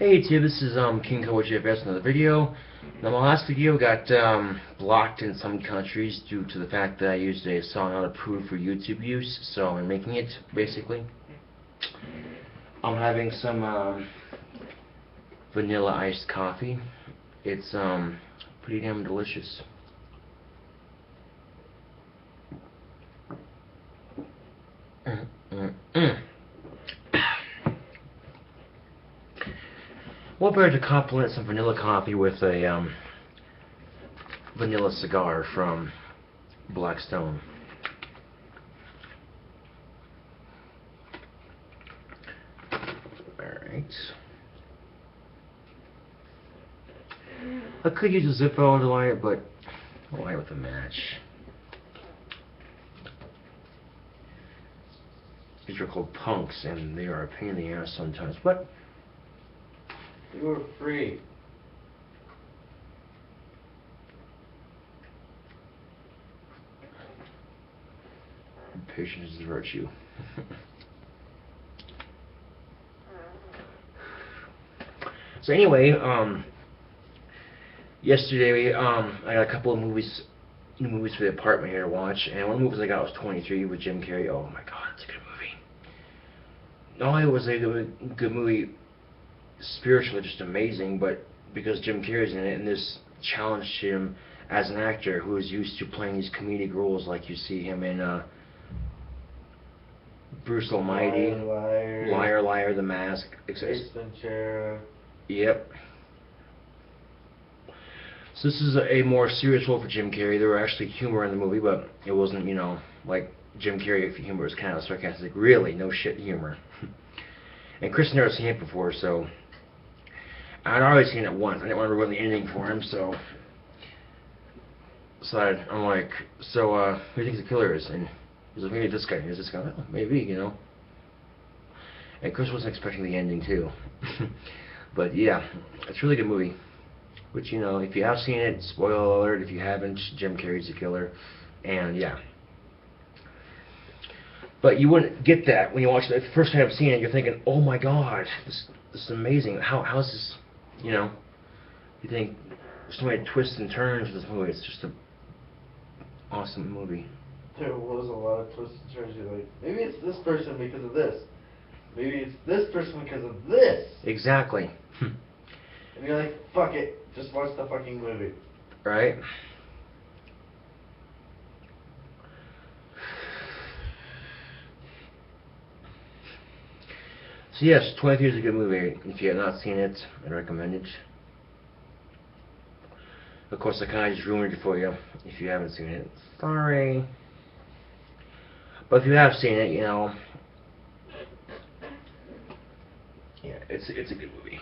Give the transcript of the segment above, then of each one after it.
Hey YouTube, this is KingCobraJFS, another video. Now my last video got blocked in some countries due to the fact that I used a song not approved for YouTube use, so I'm making it, basically. I'm having some vanilla iced coffee. It's pretty damn delicious. What better to complement some vanilla coffee with a vanilla cigar from Blackstone. Alright. I could use a Zippo to light it, but I'll light it with a match. These are called punks, and they are a pain in the ass sometimes, but you were free. Patience is a virtue. So anyway, yesterday I got a couple of new movies for the apartment here to watch, and one of the movies I got was 23 with Jim Carrey. Oh my god, it's a good movie. Not only was it a good movie spiritually, just amazing, but because Jim Carrey's in it, and this challenged him as an actor who is used to playing these comedic roles like you see him in Bruce Almighty, Liar, Liar, The Mask, Ace Ventura. Yep. So this is a more serious role for Jim Carrey. There were actually humor in the movie, but it wasn't, you know, like Jim Carrey humor was kind of sarcastic. Really, no shit humor. And Chris never seen it before, so I'd already seen it once. I didn't want to ruin the ending for him, so I'm like, so who do you think the killer is? And he's like, maybe this guy. He's this guy. Oh, maybe, you know. And Chris wasn't expecting the ending too. But yeah, it's a really good movie. Which, you know, if you have seen it, spoiler alert. If you haven't, Jim Carrey's the killer. And yeah. But you wouldn't get that when you watch it. The first time seeing it, you're thinking, oh my god, this is amazing. How is this, you know? You think there's so many twists and turns to this movie. It's just an awesome movie. There was a lot of twists and turns. You're like, maybe it's this person because of this. Maybe it's this person because of this. Exactly. And you're like, fuck it, just watch the fucking movie. Right? So yes, 23 is a good movie. If you have not seen it, I recommend it. Of course, I kind of just ruined it for you if you haven't seen it. Sorry. But if you have seen it, you know, yeah, it's a good movie.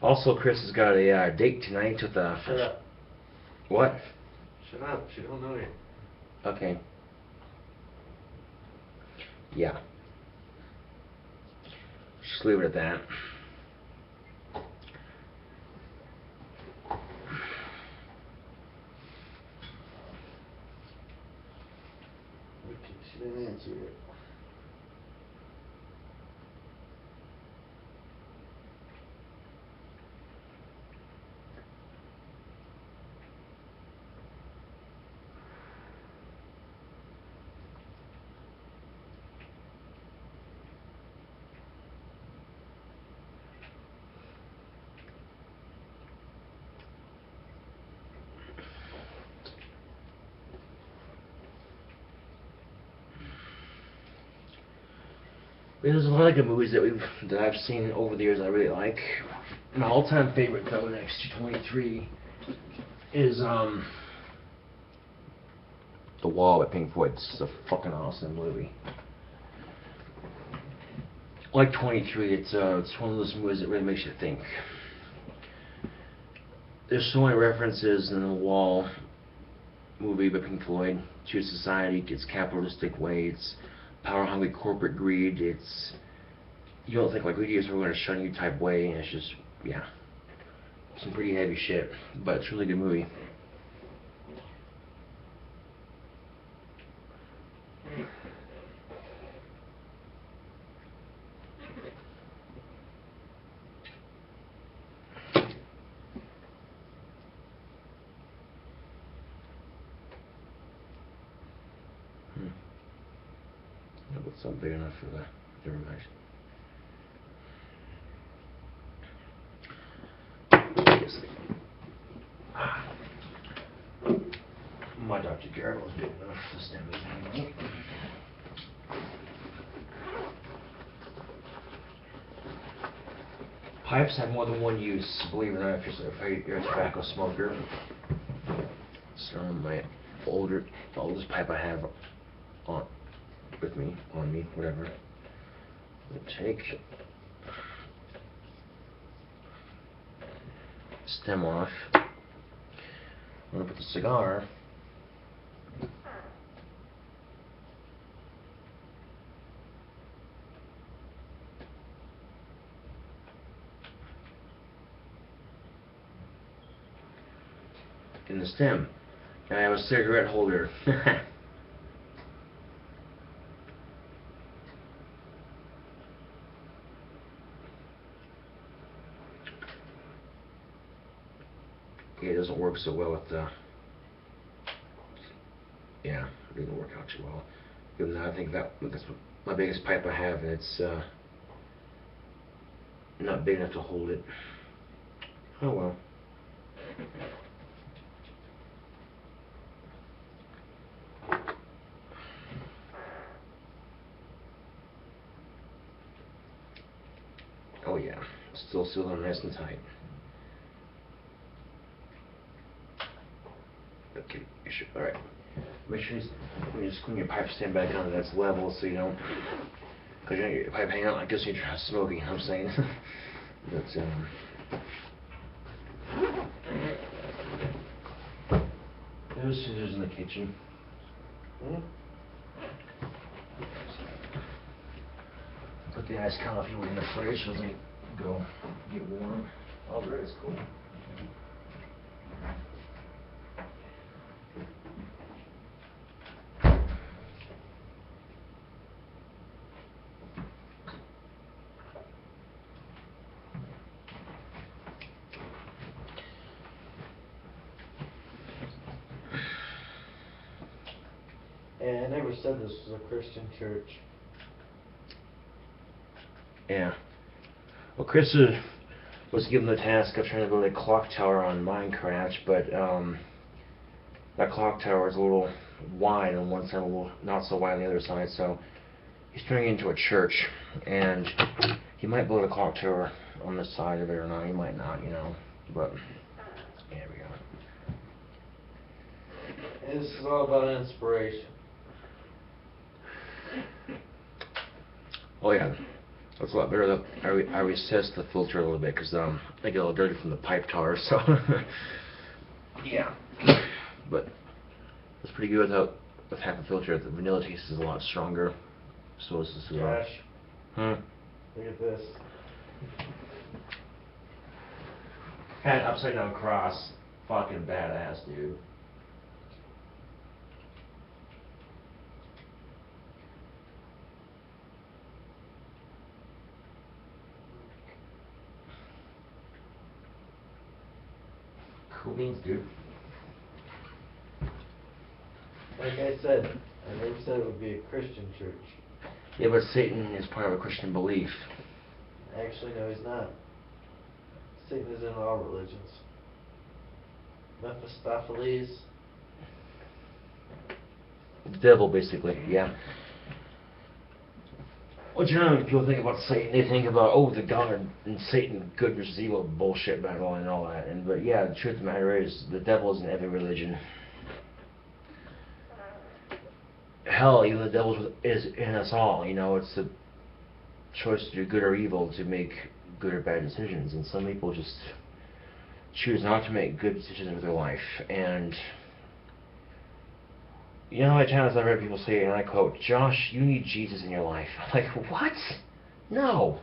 Also, Chris has got a date tonight with a... Shut up. What? Shut up. She don't know yet. Okay. Yeah. Just leave it at that. She didn't answer it. There's a lot of good movies that I've seen over the years I really like. My all-time favorite, though, next to 23, is The Wall by Pink Floyd. It's a fucking awesome movie. Like 23, it's one of those movies that really makes you think. There's so many references in The Wall movie by Pink Floyd to society, its capitalistic way, its power-hungry corporate greed. It's, you don't think like we are going to shun you type way, and it's just, yeah, some pretty heavy shit, but it's a really good movie. It's not big enough for the. Never mind. My Dr. Garrett was big enough for the stem anyway. Pipes have more than one use, believe it or not, if you're a tobacco smoker. So my oldest pipe I have on me, whatever. Take stem off. I'm gonna put the cigar in the stem. And I have a cigarette holder. Okay, it doesn't work so well with the. Yeah, it didn't work out too well. Even though I think that's my biggest pipe I have, and it's not big enough to hold it. Oh well. Oh yeah, still sealed on nice and tight. Okay, you should. All right. Make sure when you just clean your pipe stand back down to that's level, so you don't, because you know your pipe hanging out like this, you try smoking. You know what I'm saying? But there's scissors in the kitchen. Put the ice coffee in the fridge so they go get warm. Oh, that is cool. And I never said this was a Christian church. Yeah. Well, Chris was given the task of trying to build a clock tower on Minecraft, but that clock tower is a little wide on one side, a little not so wide on the other side, so he's turning it into a church, and he might build a clock tower on the side of it or not, he might not, you know, but there we go. This is all about inspiration. Oh yeah, that's a lot better. I recessed the filter a little bit because I get a little dirty from the pipe tar, so yeah. But it's pretty good with half a filter. The vanilla taste is a lot stronger. So is this as well. Josh, look at this. Had an upside down cross, fucking badass, dude. Cool beans, dude. Like I said, I never said it would be a Christian church. Yeah, but Satan is part of a Christian belief. Actually, no, he's not. Satan is in all religions. Mephistopheles. The devil, basically, yeah. Well, generally, when people think about Satan, they think about, oh, the God and Satan, good versus evil bullshit battle and all that. But yeah, the truth of the matter is, the devil is in every religion. Hell, even the devil is in us all. You know, it's the choice to do good or evil, to make good or bad decisions. And some people just choose not to make good decisions with their life. And you know how many times I've heard people say, and I quote, "Josh, you need Jesus in your life." I'm like, what? No.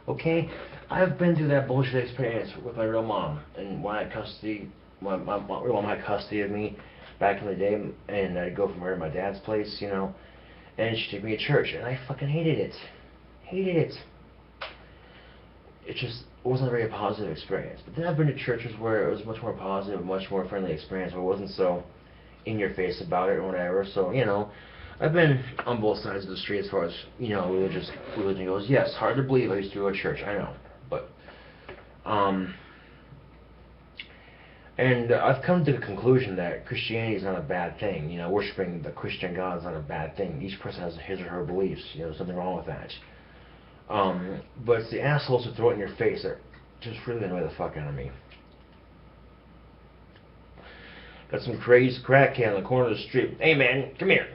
Okay? I've been through that bullshit experience with my real mom. And when I had custody, my real mom had custody of me back in the day, and I'd go from her to my dad's place, you know, and she'd take me to church, and I fucking hated it. Hated it. It just wasn't a very positive experience. But then I've been to churches where it was much more positive, much more friendly experience, where it wasn't so in your face about it or whatever. So, you know, I've been on both sides of the street as far as, religion goes. Yes, hard to believe I used to go to church, I know. But, and I've come to the conclusion that Christianity is not a bad thing. Worshiping the Christian God is not a bad thing. Each person has his or her beliefs. There's nothing wrong with that. But it's the assholes who throw it in your face that just really annoy the fuck out of me. Got some crazy crackhead on the corner of the street. Hey man, come here.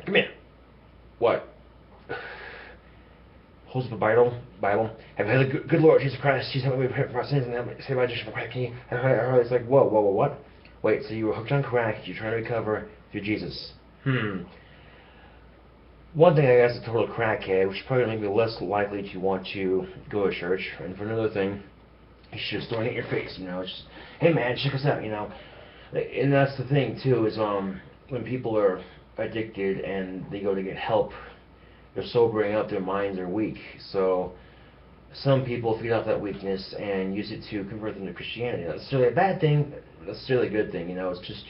What? Holds up the Bible. Have you heard the good Lord Jesus Christ? He's helping me repent from our sins and help me save my addiction from crack. It's like, whoa, what? Wait, so you were hooked on crack, you're trying to recover through Jesus. One thing, I guess, a total crackhead, which is probably going to make me less likely to want to go to church. And for another thing, you should just throw it in your face, it's just, hey man, check us out, And that's the thing, too, is when people are addicted and they go to get help, they're sobering up, their minds are weak. So some people feed off that weakness and use it to convert them to Christianity. Not necessarily a bad thing, not necessarily a good thing, It's just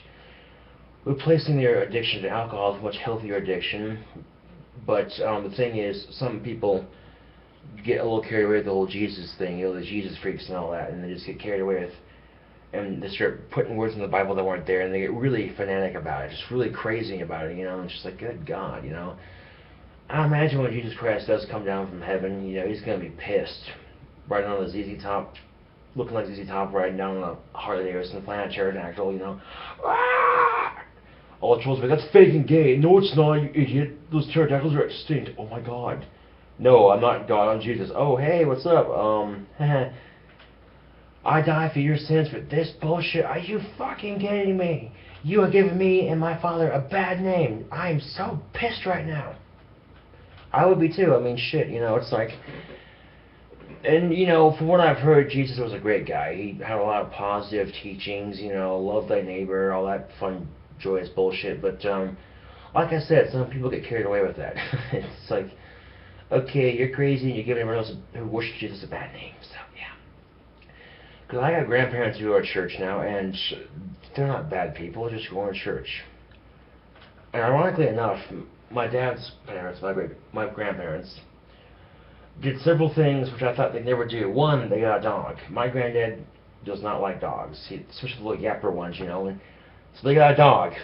replacing their addiction to alcohol with a much healthier addiction. But the thing is, some people get a little carried away with the whole Jesus thing, the Jesus freaks and all that, and they just get carried away with, and they start putting words in the Bible that weren't there, and they get really fanatic about it, just really crazy about it, and it's just like, good God, I imagine when Jesus Christ does come down from heaven, he's going to be pissed, riding on the ZZ Top, looking like ZZ Top, riding down on a Harley Davidson, playing a pterodactyl, Ah! All the trolls are like, that's fake and gay. No, it's not, you idiot. Those pterodactyls are extinct. Oh my God. No, I'm not God, I'm Jesus. Oh, hey, what's up? I die for your sins for this bullshit. Are you fucking kidding me? You are giving me and my father a bad name. I am so pissed right now. I would be too. I mean, shit, it's like... And, from what I've heard, Jesus was a great guy. He had a lot of positive teachings, love thy neighbor, all that fun, joyous bullshit. But, like I said, some people get carried away with that. It's like, okay, you're crazy and you're giving everyone else who worships Jesus a bad name. So, yeah. Because I got grandparents who go to church now, and they're not bad people, they're just going to church. And ironically enough, my dad's parents, my grandparents, did several things which I thought they'd never do. One, they got a dog. My granddad does not like dogs, especially the little yapper ones, and so they got a dog.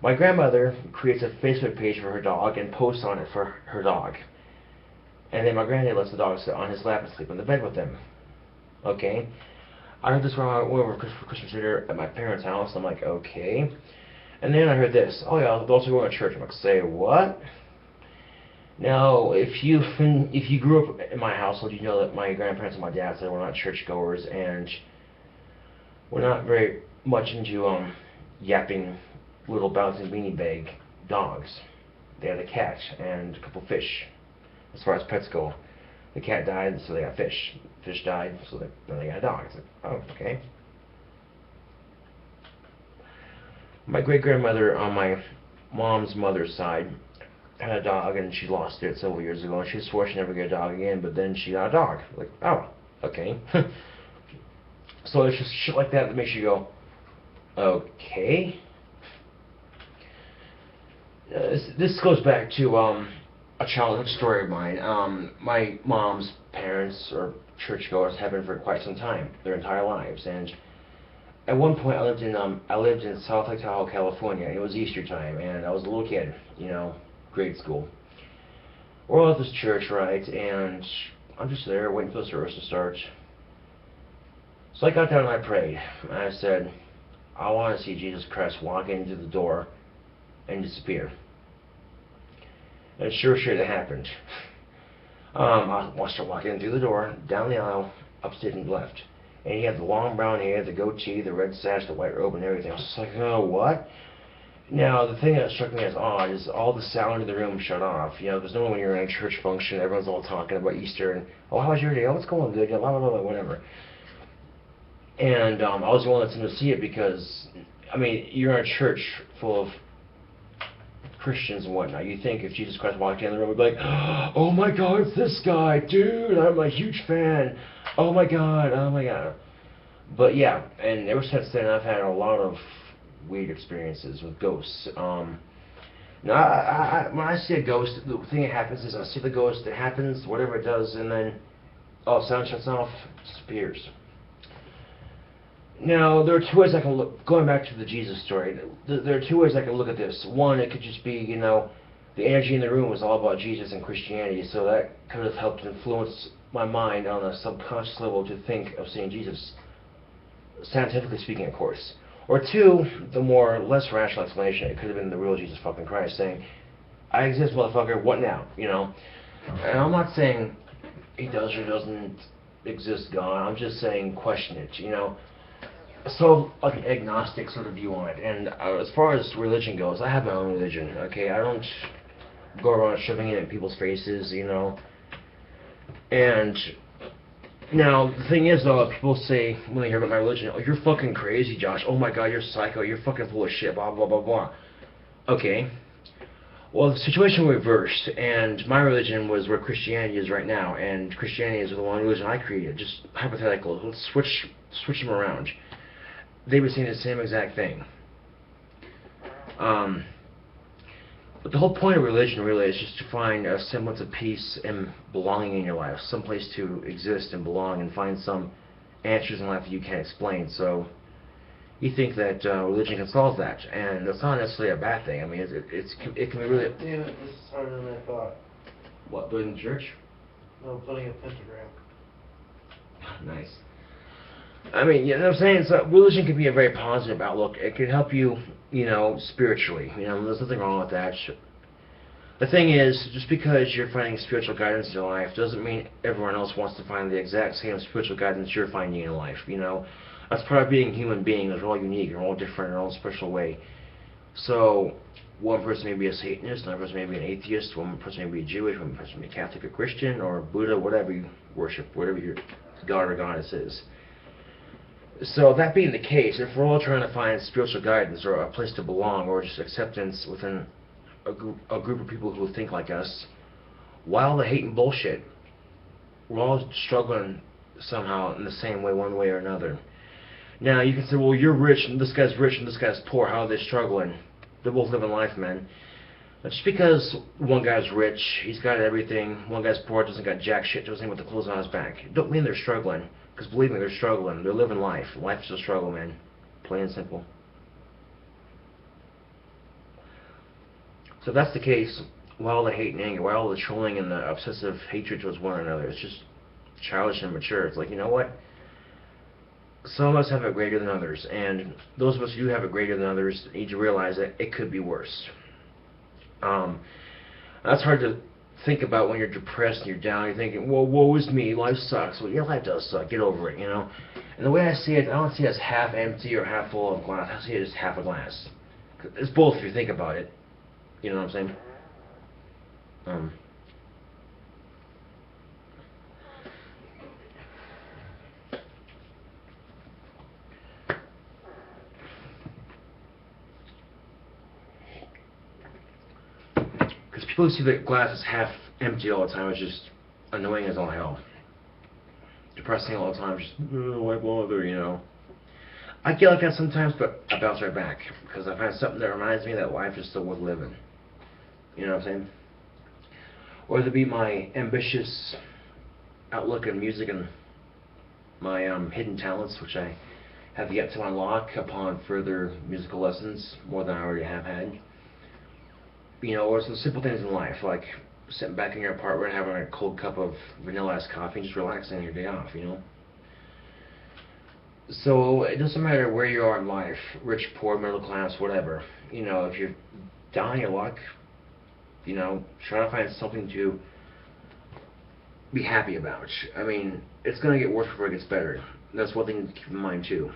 My grandmother creates a Facebook page for her dog and posts on it for her dog. And then my granddad lets the dog sit on his lap and sleep in the bed with him. Okay? I heard this when I went over for Christmas dinner at my parents' house. I'm like, okay. And then I heard this. Oh yeah, they're also going to church. I'm like, say what? Now, if you grew up in my household, you know that my grandparents and my dad said we're not churchgoers, and we're not very much into yapping little bouncing beanie bag dogs. They had a cat and a couple fish, as far as pets go. The cat died, so they got fish. Fish died, so then they got a dog. It's like, oh, okay. My great-grandmother on my mom's mother's side had a dog, and she lost it several years ago, and she swore she'd never get a dog again, but then she got a dog. Like, oh, okay. So it's just shit like that that makes you go, okay. This goes back to a childhood story of mine. My mom's parents, or churchgoers, have been for quite some time, their entire lives, and at one point I lived in South Lake Tahoe, California. It was Easter time, and I was a little kid, grade school. We're all at this church, right, and I'm just there waiting for the service to start. So I got down and I prayed. And I said, I want to see Jesus Christ walk into the door and disappear. And sure it happened. I watched him walk in through the door, down the aisle, upstairs and left. And he had the long brown hair, the goatee, the red sash, the white robe, and everything. I was just like, oh, what? Now, the thing that struck me as odd is all the sound in the room shut off. There's no one when you're in a church function, everyone's all talking about Easter, and, oh, how was your day? Oh, it's going good, blah, blah, blah, whatever. And I was the one that's going to see it because, you're in a church full of Christians and whatnot. You think if Jesus Christ walked in the room, we'd be like, oh my God, it's this guy, dude, I'm a huge fan. Oh my God, oh my God. But yeah, and ever since then, I've had a lot of weird experiences with ghosts. No, when I see a ghost, the thing that happens is I see the ghost, it happens, whatever it does, and then, oh, sound shuts off, disappears. Now, there are two ways I can look, going back to the Jesus story, there are two ways I can look at this. One, it could just be, the energy in the room was all about Jesus and Christianity, so that could have helped influence my mind on a subconscious level to think of seeing Jesus, scientifically speaking, of course. Or two, the more less rational explanation, it could have been the real Jesus fucking Christ saying, I exist, motherfucker, what now? And I'm not saying he does or doesn't exist, God. I'm just saying question it, So, like an agnostic sort of view on it. And as far as religion goes, I have my own religion, okay? I don't go around shoving it in people's faces, And now, the thing is, though, people say, when they hear about my religion, oh, you're fucking crazy, Josh. Oh my god, you're psycho. You're fucking full of shit, blah, blah, blah, blah. Okay. Well, the situation reversed, and my religion was where Christianity is right now, and Christianity is the one religion I created. Just hypothetical. Let's switch them around. They were saying the same exact thing. But the whole point of religion really is just to find a semblance of peace and belonging in your life, some place to exist and belong and find some answers in life that you can't explain. So you think that religion can solve that, and that's not necessarily a bad thing. I mean, it can be really... Damn it, this is harder than I thought. What, building the church? No, putting a pentagram. Nice. I mean, you know what I'm saying? So religion can be a very positive outlook. It can help you, spiritually. There's nothing wrong with that. The thing is, just because you're finding spiritual guidance in your life doesn't mean everyone else wants to find the exact same spiritual guidance you're finding in life, That's part of being a human being. We're all unique. We're all different in our own special way. So, one person may be a Satanist, another person may be an atheist, one person may be Jewish, one person may be Catholic or Christian or Buddha, whatever you worship, whatever your god or goddess is. So that being the case, if we're all trying to find spiritual guidance or a place to belong or just acceptance within a group of people who think like us, why all the hate and bullshit? We're all struggling somehow in the same way, one way or another. Now you can say, well, you're rich and this guy's poor, how are they struggling? They're both living life, man. But just because one guy's rich, he's got everything, one guy's poor, doesn't got jack shit, doesn't have the clothes on his back, don't mean they're struggling. Because believe me, they're struggling. They're living life. Life's a struggle, man. Plain and simple. So if that's the case, why all the hate and anger? Why all the trolling and the obsessive hatred towards one another? It's just childish and immature. It's like, you know what? Some of us have it greater than others. And those of us who do have it greater than others need to realize that it could be worse. That's hard to think about when you're depressed and you're down. You're thinking, well, woe is me, life sucks. Well, yeah, life does suck. Get over it, And the way I see it, I don't see it as half empty or half full of glass. I see it as half a glass. It's both if you think about it. You know what I'm saying? Because people who see the glass as half empty all the time is just annoying as all hell. Depressing all the time, just, why bother, I get like that sometimes, but I bounce right back. Because I find something that reminds me that life is still worth living. You know what I'm saying? Or to be my ambitious outlook in music and my hidden talents, which I have yet to unlock upon further musical lessons, more than I already have had. Or some simple things in life, like sitting back in your apartment, having a cold cup of vanilla-iced coffee, and just relaxing on your day off, So it doesn't matter where you are in life, rich, poor, middle class, whatever. If you're down on your luck, try to find something to be happy about. I mean, it's going to get worse before it gets better. That's one thing to keep in mind, too.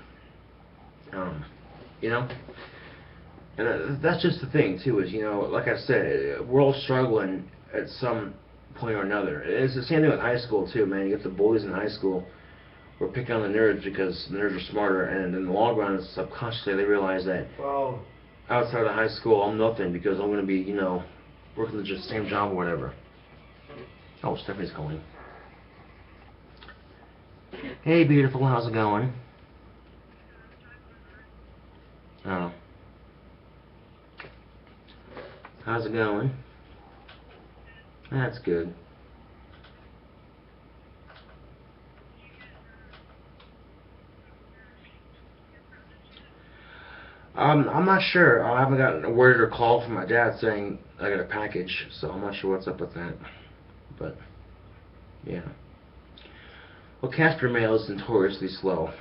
And that's just the thing, too, is, like I said, we're all struggling at some point or another. It's the same thing with high school, too, man. You get the bullies in high school who are picking on the nerds because the nerds are smarter, and in the long run, subconsciously, they realize that outside of high school, I'm nothing because I'm going to be, working the same job or whatever. Oh, Stephanie's calling. Hey, beautiful, how's it going? Oh. How's it going? That's good. I'm not sure. I haven't gotten a word or call from my dad saying I got a package, so I'm not sure what's up with that. But, yeah. Well, Casper Mail is notoriously slow.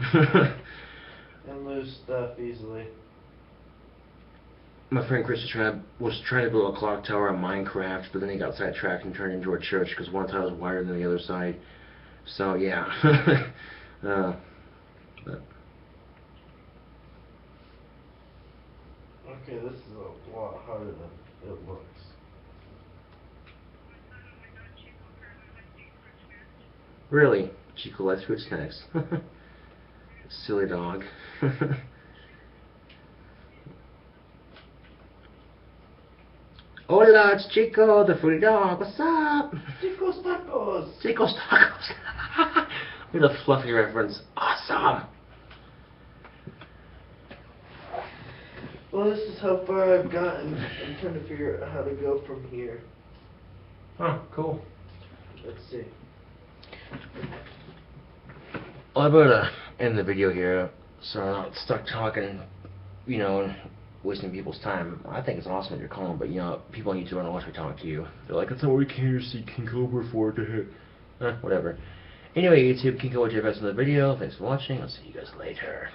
And lose stuff easily. My friend Chris was trying to build a clock tower on Minecraft, but then he got sidetracked and turned into a church because one side was wider than the other side. So, yeah. But Okay, this is a lot harder than it looks. really, Chico likes fruit snacks. Silly dog. Hola, it's Chico, the fruity dog. What's up? Chico's tacos! Chico's tacos. What a fluffy reference. Awesome. Well, this is how far I've gotten. I'm trying to figure out how to go from here. Oh, cool. Let's see. Well, I better end the video here so I'm not stuck talking, you know, and wasting people's time. I think it's awesome that you're calling, but, you know, people on YouTube don't want to talk to you. They're like, that's not what we came to see King Cobra for to hit. Whatever. Anyway, YouTube, KingCobraJFS in the video. Thanks for watching. I'll see you guys later.